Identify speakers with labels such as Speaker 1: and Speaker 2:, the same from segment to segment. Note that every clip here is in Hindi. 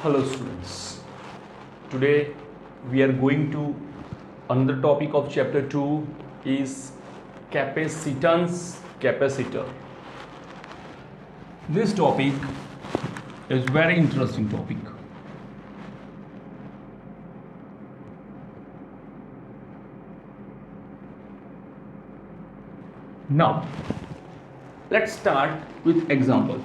Speaker 1: Hello students, today we are going to another topic of chapter 2 is capacitance capacitor. This topic is very interesting topic. Now let's start with example.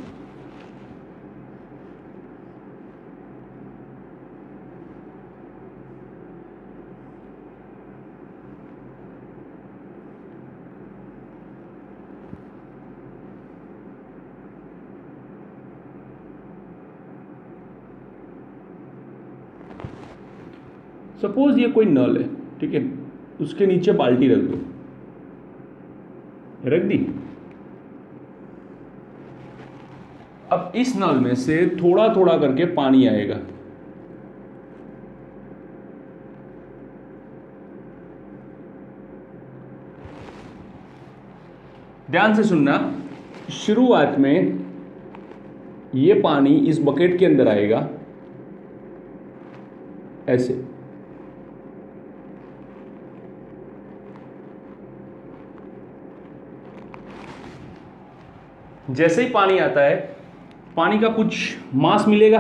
Speaker 1: Suppose ये कोई नल है, ठीक है, उसके नीचे बाल्टी रख दो, रख दी। अब इस नल में से थोड़ा थोड़ा करके पानी आएगा। ध्यान से सुनना, शुरुआत में ये पानी इस बकेट के अंदर आएगा ऐसे, जैसे ही पानी आता है पानी का कुछ मास मिलेगा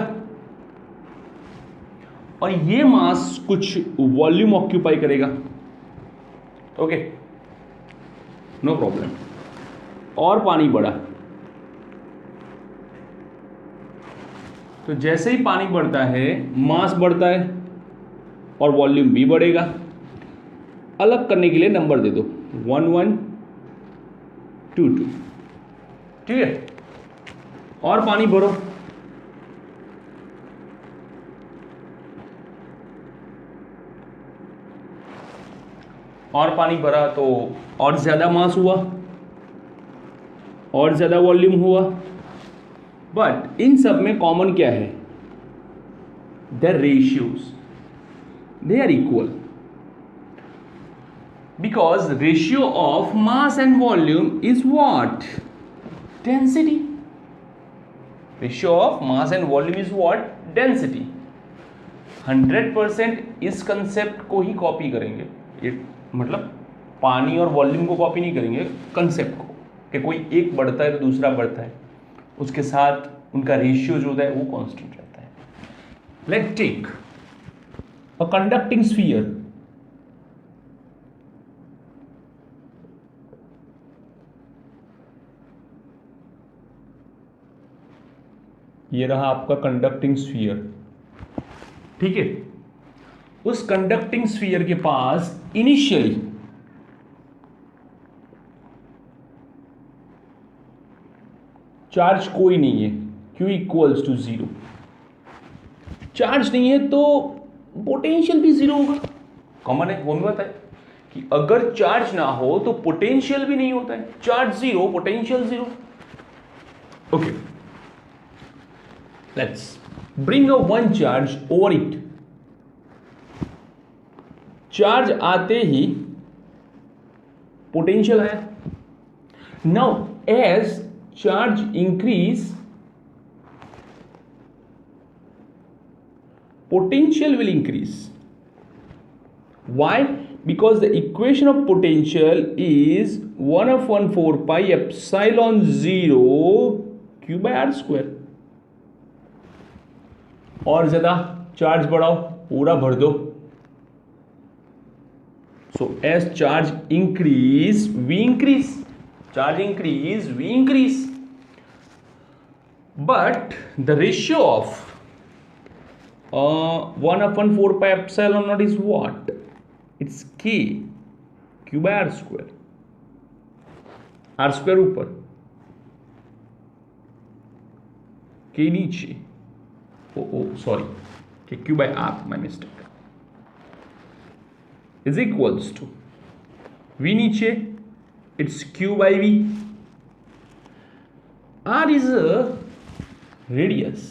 Speaker 1: और ये मास कुछ वॉल्यूम ऑक्यूपाई करेगा। Okay, no problem. और पानी बढ़ा तो जैसे ही पानी बढ़ता है मास बढ़ता है और वॉल्यूम भी बढ़ेगा। अलग करने के लिए नंबर दे दो 1 1 2 2, ठीक है। और पानी भरो, और पानी भरा तो और ज्यादा मास हुआ और ज्यादा वॉल्यूम हुआ। बट इन सब में कॉमन क्या है? The ratios, they are equal, because ratio of mass and volume is what? Density. Ratio of mass and volume is what? Density. 100% इस कंसेप्ट को ही कॉपी करेंगे, ये मतलब पानी और वॉल्यूम को कॉपी नहीं करेंगे, कंसेप्ट को, कि कोई एक बढ़ता है तो दूसरा बढ़ता है, उसके साथ उनका रेशियो जो होता है वो कांस्टेंट रहता है। Let's take a conducting sphere. ये रहा आपका कंडक्टिंग स्फीयर, ठीक है। उस कंडक्टिंग स्फीयर के पास इनिशियली चार्ज कोई नहीं है, Q इक्वल्स टू 0। चार्ज नहीं है तो पोटेंशियल भी 0 होगा। कॉमन है, वो भी पता है कि अगर चार्ज ना हो तो पोटेंशियल भी नहीं होता है। Charge 0, potential 0। Okay, let's bring a one charge over it. Charge आते ही पोटेंशियल आया। Now as charge increase, potential will increase. Why? Because the equation of potential is 1/4 pi epsilon 0 q by r square. और ज्यादा चार्ज बढ़ाओ, पूरा भर दो। So as charge increase V increase, charge increase V increase. But the ratio of 1/4 pi epsilon naught is what? It's k, q by r square. r square ऊपर, k नीचे। Sorry, Q by R, my mistake, is equals to V नीचे, it's Q by V. R is a radius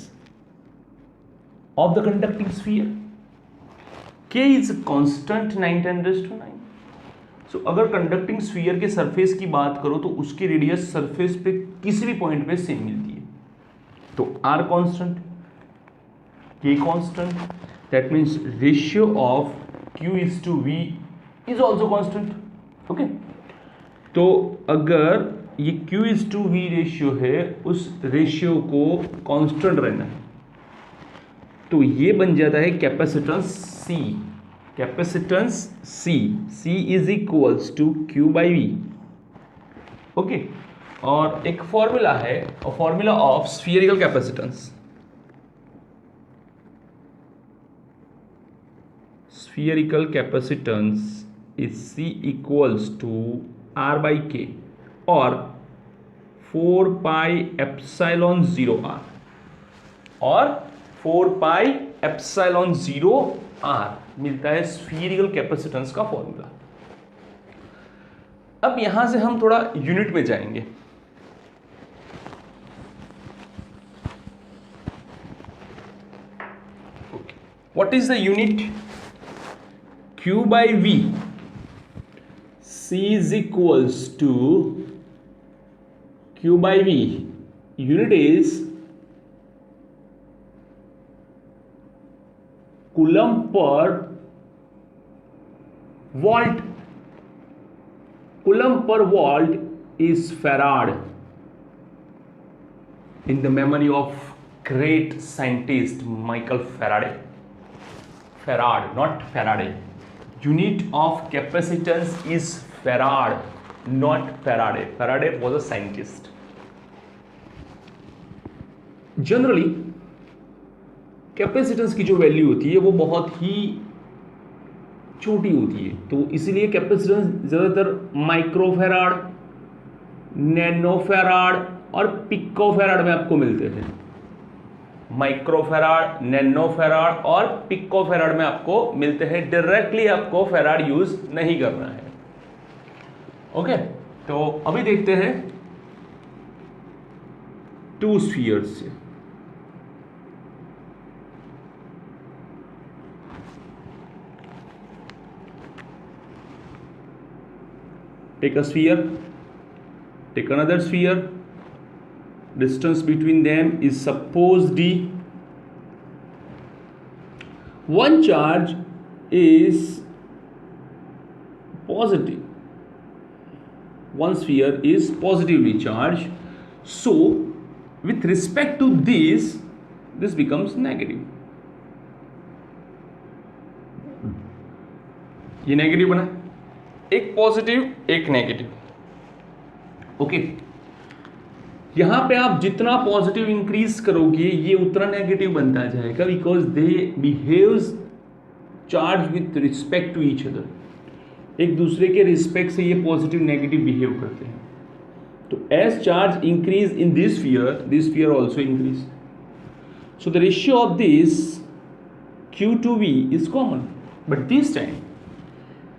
Speaker 1: of the conducting sphere. K is a constant 9×10⁹. So अगर कंडक्टिंग स्फीयर के सरफेस की बात करो तो उसकी रेडियस सरफेस पे किसी भी पॉइंट पे सेम मिलती है। तो R constant, K constant, that means ratio of Q is to V is also constant. Okay, तो अगर ये Q is to V ratio है, उस रेशियो को कांस्टेंट रहना है, तो ये बन जाता है capacitance C. Capacitance C is equals to Q by V. Okay, और एक फॉर्मूला है, formula of spherical capacitance. Spherical capacitance is C equals to R by K or 4 pi epsilon 0 R और 4 pi epsilon 0 R मिलता है spherical capacitance का फॉर्मूला. अब यहां से हम थोड़ा यूनिट में जाएंगे. What is the unit? Q by V. C is equals to Q by V. Unit is coulomb per volt. Coulomb per volt is farad. In the memory of great scientist Michael Faraday. Farad, not Faraday. Unit of capacitance is farad, not Faraday. Faraday was a scientist. Generally, capacitance की जो वैल्यू होती है वो बहुत ही छोटी होती है, तो इसीलिए कैपेसिटेंस ज़्यादातर माइक्रोफेराड, नैनोफेराड और पिकोफेराड में आपको मिलते थे. माइक्रोफेराड, नैनोफेराड और पिकोफेराड में आपको मिलते हैं. डायरेक्टली आपको फेराड यूज नहीं करना है. ओके, तो अभी देखते हैं टू स्फीयर्स से. Take a sphere, take another sphere. Distance between them is suppose d. One charge is positive. One sphere is positively charged. So, with respect to this becomes negative. ये नेगेटिव बना, एक पॉजिटिव एक नेगेटिव. ओके, यहां पे आप जितना पॉजिटिव इंक्रीज करोगे ये उतना नेगेटिव बनता जाएगा, because they behaves charge with respect to each other. एक दूसरे के रिस्पेक्ट से ये पॉजिटिव नेगेटिव बिहेव करते हैं. तो as charge increase in this sphere also increase. So the ratio of this Q to V is common, but this time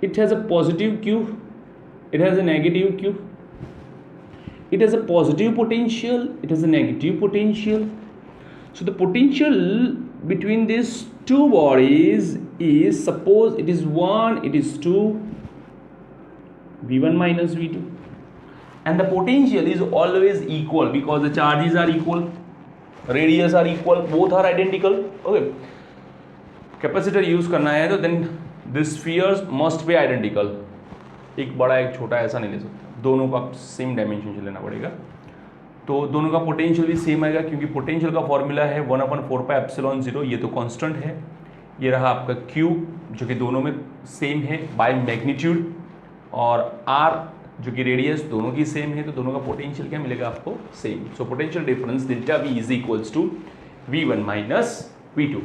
Speaker 1: it has a positive Q, it has a negative Q. It has a positive potential, it has a negative potential. So the potential between these two bodies is, suppose it is 1, it is 2, V1 minus V2. And the potential is always equal because the charges are equal, radius are equal, both are identical. Okay, capacitor use करना है तो then the spheres must be identical. एक बड़ा एक छोटा ऐसा नहीं ले सकते, दोनों का सेम डायमेंशन से लेना पड़ेगा. तो दोनों का पोटेंशियल भी सेम आएगा, क्योंकि पोटेंशियल का फॉर्मूला है 1/4 पाई एप्सिलॉन 0. ये तो कांस्टेंट है. ये रहा आपका Q जो कि दोनों में सेम है बाय मैग्नीट्यूड, और R जो कि रेडियस दोनों की सेम है, तो दोनों का पोटेंशियल क्या मिलेगा आपको, same. So potential difference delta V is equals to V1 minus V2.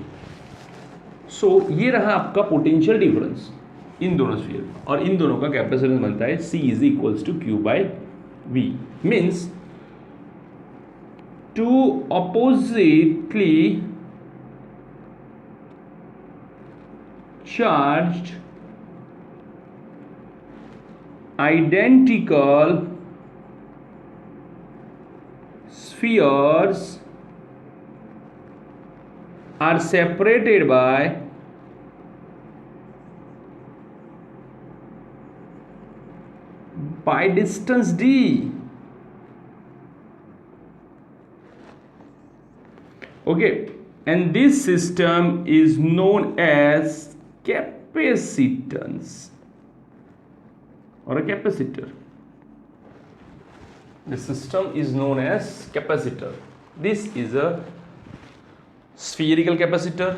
Speaker 1: सो ये रहा आपका पोटेंशियल डिफरेंस इन दोनों स्फीयर, और इन दोनों का कैपेसिटेंस बनता है C is equals to Q by V. Means two oppositely charged identical spheres are separated by distance d. Okay, and this system is known as capacitance or a capacitor. The system is known as capacitor. This is a spherical capacitor,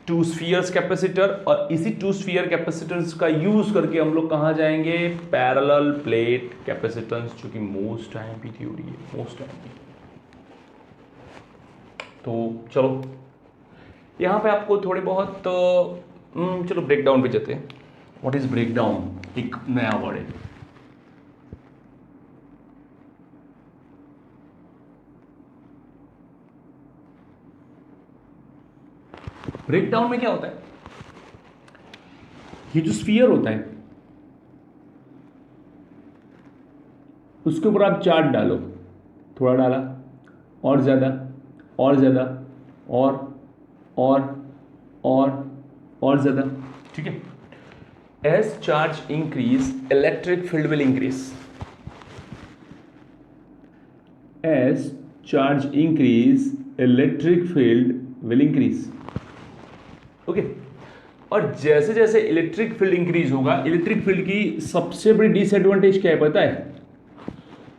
Speaker 1: to spheres capacitor, और इसी टू स्फीयर कैपेसिटेंस का यूज करके हम लोग कहाँ जाएंगे, पैरेलल प्लेट कैपेसिटेंस, जो कि मोस्ट आईएमपी थ्योरी है, मोस्ट आईएमपी। तो चलो यहाँ पे आपको थोड़े बहुत चलो ब्रेक डाउन पे जाते हैं। व्हाट इज ब्रेक डाउन, एक नया वर्ड है। ब्रेक डाउन में क्या होता है, ये जो स्फीयर होता है उसके ऊपर आप चार्ज डालो, थोड़ा डाला और ज्यादा और ज्यादा और ज्यादा, ठीक है। As charge increase electric field will increase, as charge increase electric field will increase, okay. और जैसे जैसे इलेक्ट्रिक फील्ड इंक्रीज होगा, इलेक्ट्रिक फील्ड की सबसे बड़ी डिसएडवांटेज क्या है पता है,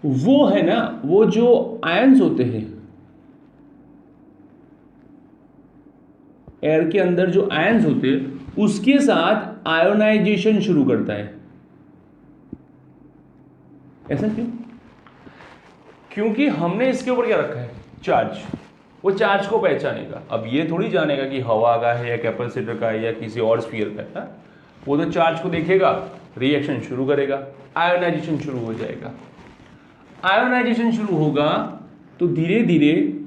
Speaker 1: वो है ना, वो जो आयंस होते हैं एयर के अंदर, जो आयंस होते हैं उसके साथ आयोनाइजेशन शुरू करता है। ऐसा क्यों? क्योंकि हमने इसके ऊपर क्या रखा है, चार्ज। वो चार्ज को पहचानेगा। अब ये थोड़ी जानेगा कि हवा का है या कैपेसिटर का है या किसी और स्फीयर का है। वो तो चार्ज को देखेगा, रिएक्शन शुरू करेगा, आयोनाइजेशन शुरू हो जाएगा। आयोनाइजेशन शुरू होगा तो धीरे धीरे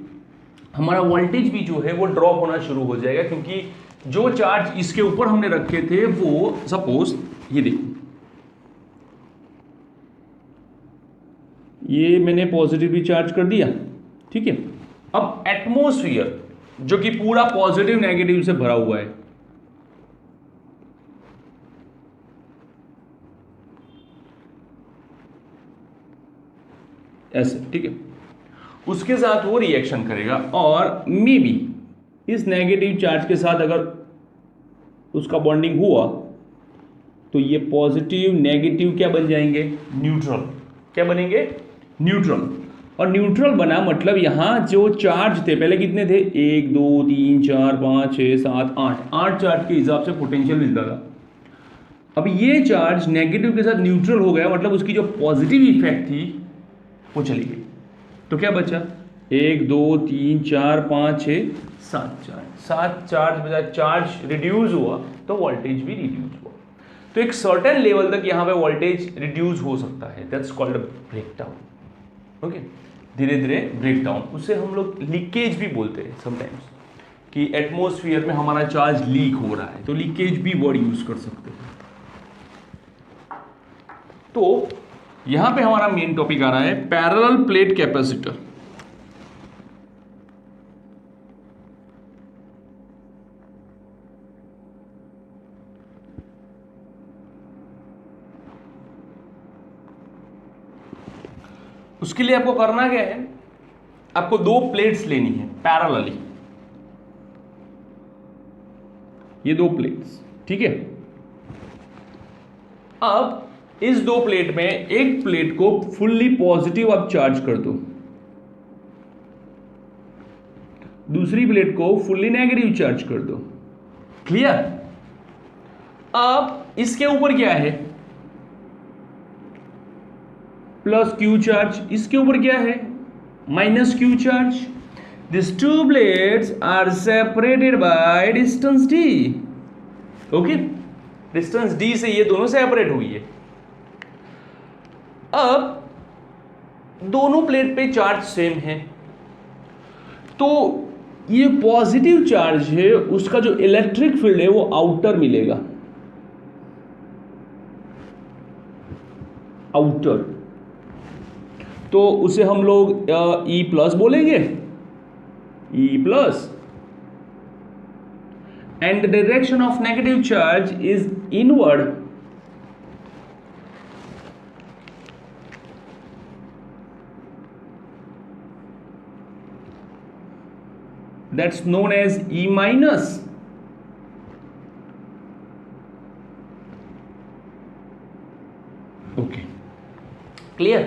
Speaker 1: हमारा वोल्टेज भी जो है वो ड्रॉप होना शुरू हो जाएगा, क्योंकि जो चार्ज इसके ऊपर हमने रखे थे वो, सपोज ये देखो, ये मैंने पॉजिटिवली चार्ज कर दिया, ठीक है। अब एटमॉस्फेयर जो कि पूरा पॉजिटिव नेगेटिव से भरा हुआ है, ऐसे, ठीक है, उसके साथ वो रिएक्शन करेगा और मे बी इस नेगेटिव चार्ज के साथ अगर उसका बॉन्डिंग हुआ तो ये पॉजिटिव नेगेटिव क्या बन जाएंगे, न्यूट्रल। क्या बनेंगे, न्यूट्रल। और न्यूट्रल बना मतलब यहां जो चार्ज थे पहले कितने थे, 1 2 3 4 5 6 7 8 चार्ज के हिसाब से पोटेंशियल मिलता था। अब ये चार्ज नेगेटिव के साथ न्यूट्रल हो गया, मतलब उसकी जो पॉजिटिव इफेक्ट थी वो चली गई। तो क्या बचा, 1 2 3 4 5 6 7 चार्ज बचा। चार्ज रिड्यूस हुआ तो वोल्टेज भी रिड्यूस हुआ। तो एक सर्टेन लेवल तक यहाँ पे वोल्टेज रिड्यूस हो सकता है, that's called break down, okay. धीरे धीरे ब्रेक डाउन, उसे हम लोग लीकेज भी बोलते हैं समटाइम्स, कि एटमॉस्फेयर में हमारा चार्ज लीक हो रहा है, तो लीकेज भी वर्ड यूज कर सकते हैं। तो यहां पे हमारा मेन टॉपिक आ रहा है पैरेलल प्लेट कैपेसिटर। उसके लिए आपको करना क्या है, आपको 2 प्लेट्स लेनी है पैरेलली, ये 2 प्लेट्स, ठीक है। अब इस 2 प्लेट में एक प्लेट को फुल्ली पॉजिटिव आप चार्ज कर दो, दूसरी प्लेट को फुल्ली नेगेटिव चार्ज कर दो, क्लियर। अब इसके ऊपर क्या है, प्लस क्यू चार्ज, इसके ऊपर क्या है, minus Q charge. This 2 plates are separated by distance d, okay. Distance d से ये दोनों सेपरेट हुई है। अब दोनों प्लेट पे चार्ज सेम है, तो ये पॉजिटिव चार्ज है, उसका जो इलेक्ट्रिक फील्ड है वो आउटर मिलेगा, आउटर। तो उसे हम लोग E प्लस बोलेंगे, E plus, and the direction of negative charge is inward, that's known as E minus. Okay, clear?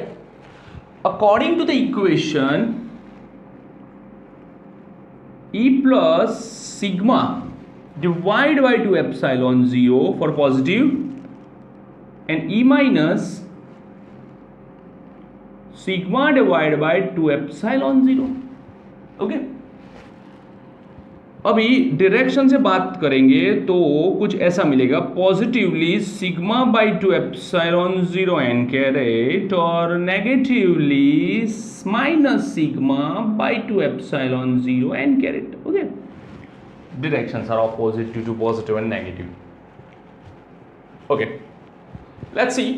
Speaker 1: According to the equation, E plus sigma divided by 2 epsilon 0 for positive and E minus sigma divided by 2 epsilon 0. Okay, अभी डायरेक्शन से बात करेंगे तो कुछ ऐसा मिलेगा, positively sigma by 2 epsilon 0 n caret और negatively minus sigma by 2 epsilon 0 n caret. Okay, directions are opposite due to positive and negative. Okay, let's see.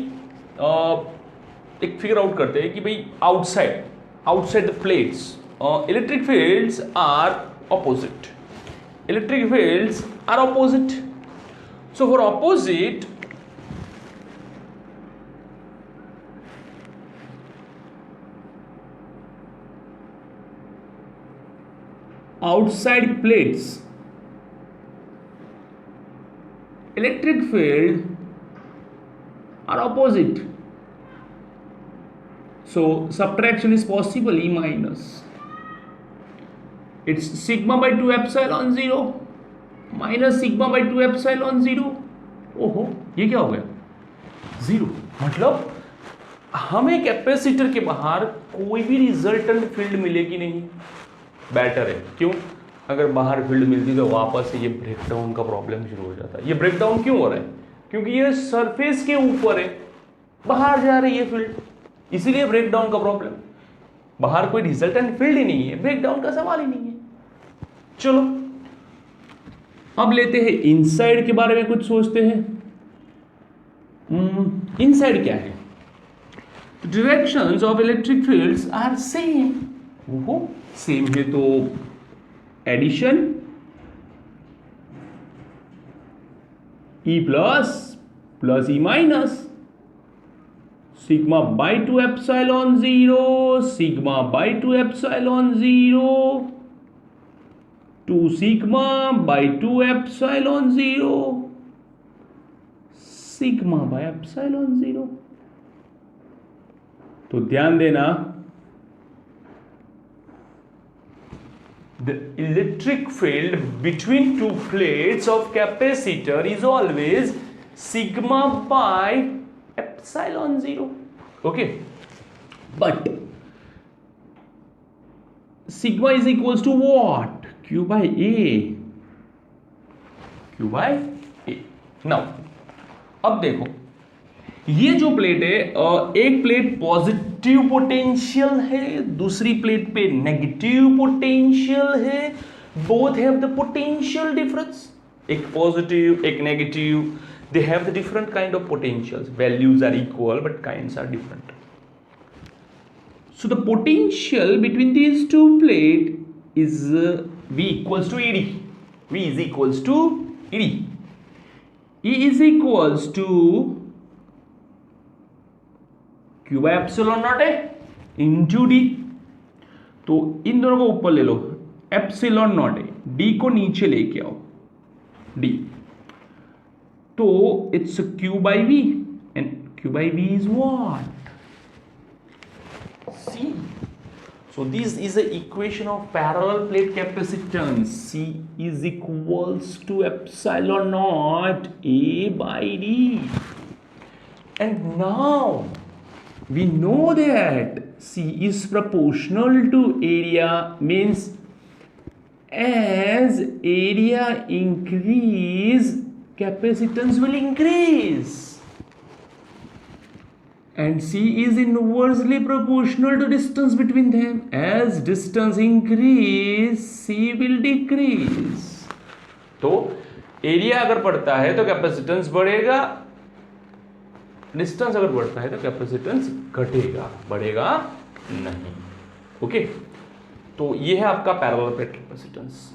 Speaker 1: एक फिगर आउट करते हैं कि भाई outside the plates electric fields are opposite. Electric fields are opposite. So for opposite, outside plates, electric field are opposite. So subtraction is possible. E minus, it's sigma by 2 epsilon 0 minus sigma by 2 epsilon 0. ओहो, ये क्या हो गया? 0. मतलब हमें कैपेसिटर के बाहर कोई भी रिजल्टेंट फील्ड मिलेगी नहीं. बेटर है. क्यों? अगर बाहर फील्ड मिलती तो वापस से ये ब्रेकडाउन का प्रॉब्लम शुरू हो जाता है. ये ब्रेकडाउन क्यों हो रहा है? क्योंकि ये सरफेस के ऊपर है, बाहर जा रही है फील्ड, इसीलिए ब्रेकडाउन का प्रॉब्लम. बाहर कोई रिजल्टेंट फील्ड ही नहीं है, ब्रेकडाउन का सवाल ही नहीं है. चलो अब लेते हैं इनसाइड के बारे में कुछ सोचते हैं. इनसाइड क्या है? Directions of electric fields are same. वो सेम है तो addition E plus E minus sigma by 2 epsilon 0 sigma by 2 epsilon 0 2 sigma by 2 epsilon 0 sigma by epsilon 0. तो ध्यान देना, the electric field between two plates of capacitor is always sigma by epsilon 0. Okay, but sigma is equals to what? Q by A. Q by A. Now अब देखो, ये जो प्लेट है, एक प्लेट पॉजिटिव पोटेंशियल है, दूसरी प्लेट पे नेगेटिव पोटेंशियल है. Both have the potential difference. एक पॉजिटिव एक negative, they have the different kind of potentials. Values are equal but kinds are different. So the potential between these two plate is V equals to ED. V is equals to ED. E is equals to Q by epsilon not है इंटू डी. तो इन दोनों को ऊपर ले लो, एप्सिलॉन नॉट है, डी को नीचे लेके आओ, डी. तो it's Q by V and Q by V is what? C. So this is the equation of parallel plate capacitance. C is equals to epsilon naught A by D. And now we know that C is proportional to area, means as area increase, capacitance will increase. And C is inversely proportional to distance between them. As distance increase, C will decrease. तो एरिया अगर बढ़ता है तो कैपेसिटेंस बढ़ेगा, डिस्टेंस अगर बढ़ता है तो कैपेसिटेंस घटेगा, बढ़ेगा नहीं. ओके, तो ये है आपका पैरेलल प्लेट कैपेसिटेंस.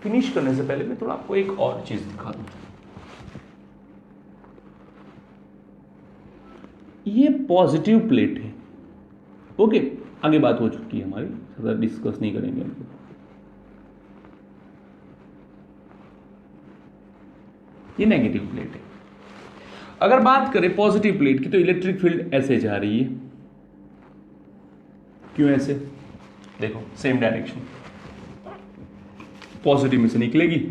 Speaker 1: फिनिश करने से पहले मैं थोड़ा आपको एक और चीज दिखा दूं. ये पॉजिटिव प्लेट है. ओके, आगे बात हो चुकी है हमारी, ज़्यादा डिस्कस नहीं करेंगे. ये नेगेटिव प्लेट है। अगर बात करें पॉजिटिव प्लेट की तो इलेक्ट्रिक फील्ड ऐसे जा रही है। क्यों ऐसे? देखो सेम डायरेक्शन, पॉजिटिव में से निकलेगी,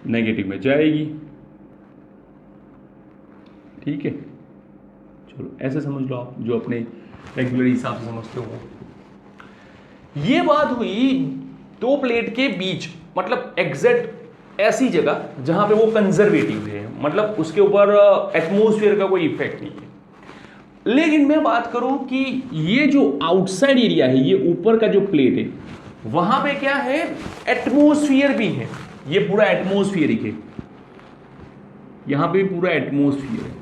Speaker 1: नेगेटिव में जाएगी। ठीक है, चलो ऐसे समझ लो आप, जो अपने रेगुलर हिसाब से समझते हो। ये बात हुई दो प्लेट के बीच, मतलब एग्जैक्ट ऐसी जगह जहां पे वो कंजर्वेटिव है, मतलब उसके ऊपर एटमॉस्फेयर का कोई इफेक्ट नहीं है। लेकिन मैं बात करूं कि ये जो आउटसाइड एरिया है, ये ऊपर का जो प्लेट है, वहां पे क्या है, एटमॉस्फेयर भी है। ये पूरा एटमॉस्फेरिक है, यहां पे पूरा एटमॉस्फेयर है।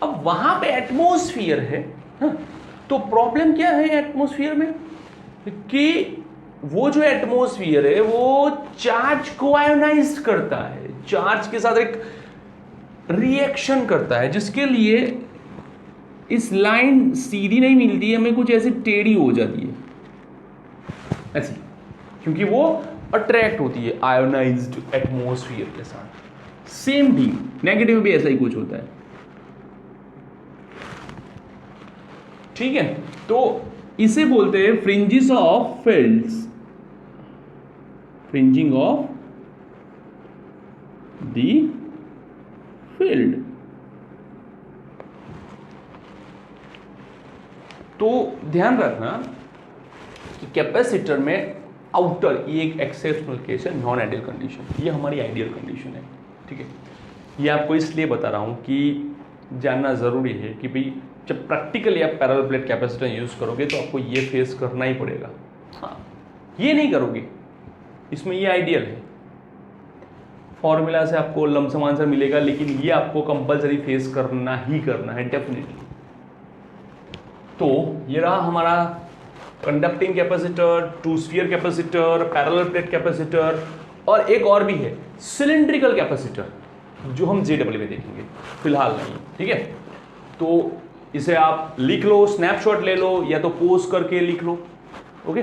Speaker 1: अब वहां पे एटमॉस्फेयर है, हाँ, तो प्रॉब्लम क्या है एटमॉस्फेयर में कि वो जो एटमॉस्फेयर है वो चार्ज को आयोनाइज करता है, चार्ज के साथ एक रिएक्शन करता है, जिसके लिए इस लाइन सीधी नहीं मिलती है, हमें कुछ ऐसी टेढ़ी हो जाती है ऐसी, क्योंकि वो अट्रैक्ट होती है आयोनाइज्ड एटमॉस्फेयर के साथ। सेम भी नेगेटिव में भी ऐसा ही कुछ होता है। ठीक है, तो इसे बोलते हैं fringes of fields, fringing of the field. तो ध्यान रखना कि कैपेसिटर में आउटर, ये एक एक्सेप्शनल केस है, नॉन आइडियल कंडीशन, ये हमारी आइडियल कंडीशन है। ठीक है, ये आपको इसलिए बता रहा हूं कि जानना जरूरी है कि भाई जब प्रैक्टिकली आप पैरेलल प्लेट कैपेसिटर यूज करोगे तो आपको ये फेस करना ही पड़ेगा। हाँ, ये नहीं करोगे, इसमें ये आइडियल है, फॉर्मूला से आपको लमसम आंसर मिलेगा, लेकिन ये आपको कंपलसरी फेस करना ही करना है डेफिनेटली। तो ये रहा हमारा conducting capacitor, two sphere capacitor, parallel plate capacitor, और एक और भी है सिलिंड्रिकल कैपेसिटर, जो हम JW में देखेंगे, फिलहाल नहीं। ठीक है, तो इसे आप लिख लो, स्नैपशॉट ले लो, या तो पोस्ट करके लिख लो। ओके।